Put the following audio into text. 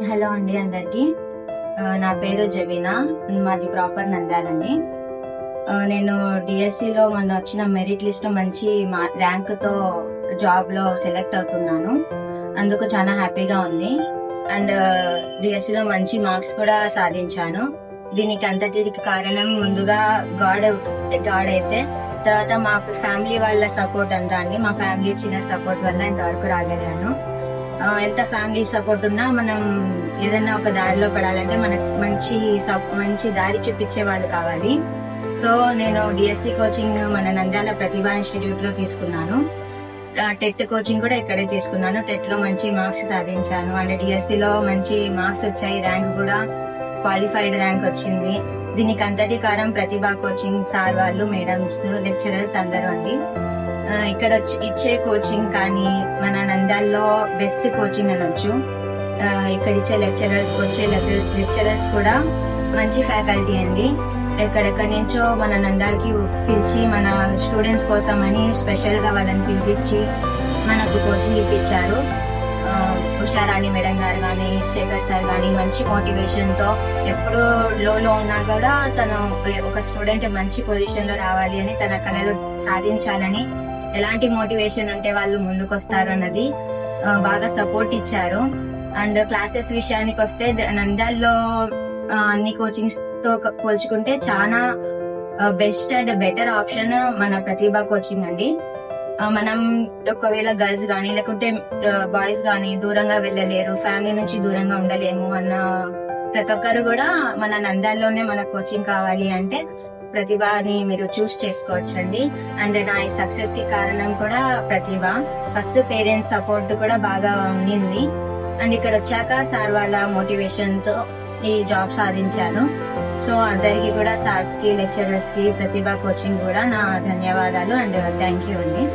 Hello అండి అందరికి. నా పేరు జబీనా, మాది ప్రాపర్ నంద్యాలండి. నేను డిఎస్సిలో మొన్న వచ్చిన మెరిట్ లిస్ట్ లో మంచి ర్యాంక్ తో జాబ్ లో సెలెక్ట్ అవుతున్నాను. అందుకు చాలా హ్యాపీగా ఉంది. అండ్ డిఎస్సిలో మంచి మార్క్స్ కూడా సాధించాను. దీనికి అంతటికి కారణం ముందుగా గాడ్ అయితే, తర్వాత మా ఫ్యామిలీ వాళ్ళ సపోర్ట్ అంతా అండి. మా ఫ్యామిలీ ఇచ్చిన సపోర్ట్ వల్ల ఇంతవరకు రాగలిగాను. ఎంత ఫ్యామిలీ సపోర్ట్ ఉన్నా మనం ఏదైనా ఒక దారిలో పడాలంటే మనకు మంచి దారి చూపించే వాళ్ళు కావాలి. సో నేను డిఎస్సి కోచింగ్ మన నంద్యాల ప్రతిభా ఇన్స్టిట్యూట్ లో తీసుకున్నాను. టెట్ కోచింగ్ కూడా ఇక్కడే తీసుకున్నాను. టెట్ లో మంచి మార్క్స్ సాధించాను. అండ్ డిఎస్సి లో మంచి మార్క్స్ వచ్చాయి. ర్యాంక్ కూడా క్వాలిఫైడ్ ర్యాంక్ వచ్చింది. దీనికి అంతటి కారణం ప్రతిభా కోచింగ్ సార్ వాళ్ళు, మేడమ్స్, లెక్చరర్స్ అందరూ అండి. ఇక్కడ ఇచ్చే కోచింగ్ కానీ మన నంద్యాలలో బెస్ట్ కోచింగ్ అనొచ్చు. ఇక్కడ ఇచ్చే లెక్చరర్స్ కూడా మంచి ఫ్యాకల్టీ అండి. ఎక్కడెక్కడి నుంచో మన నంద్యాలకి పిలిచి మన స్టూడెంట్స్ కోసం అని స్పెషల్ గా వాళ్ళని పిలిపించి మనకు కోచింగ్ ఇప్పించారు. ఉషారాణి మేడం గారు కానీ, శేఖర్ సార్ కానీ మంచి మోటివేషన్ తో ఎప్పుడు లో ఉన్నా కూడా తను ఒక స్టూడెంట్ మంచి పొజిషన్ లో రావాలి అని, తన కళలు సాధించాలని ఎలాంటి మోటివేషన్ ఉంటే వాళ్ళు ముందుకు వస్తారు అన్నది బాగా సపోర్ట్ ఇచ్చారు. అండ్ క్లాసెస్ విషయానికి వస్తే నంద్యాలలో అన్ని కోచింగ్స్ తో పోల్చుకుంటే చాలా బెస్ట్ అండ్ బెటర్ ఆప్షన్ మన ప్రతిభా కోచింగ్ అండి. మనం ఒకవేళ గర్ల్స్ గానీ లేకుంటే బాయ్స్ గానీ దూరంగా వెళ్ళలేరు, ఫ్యామిలీ నుంచి దూరంగా ఉండలేము అన్న ప్రతి ఒక్కరు కూడా మన నంద్యాలలోనే మన కోచింగ్ కావాలి అంటే ప్రతిభని మీరు చూస్ చేసుకోవచ్చండి. అండ్ నా ఈ సక్సెస్ కి కారణం కూడా ప్రతిభ. ఫస్ట్ పేరెంట్స్ సపోర్ట్ కూడా బాగా ఉండింది. అండ్ ఇక్కడ వచ్చాక సార్ వాళ్ళ మోటివేషన్ తో ఈ జాబ్ సాధించాను. సో అందరికి కూడా సార్స్ కి, లెక్చరర్స్ కి, ప్రతిభ కోచింగ్ కూడా నా ధన్యవాదాలు అండ్ థ్యాంక్ యూ అండి.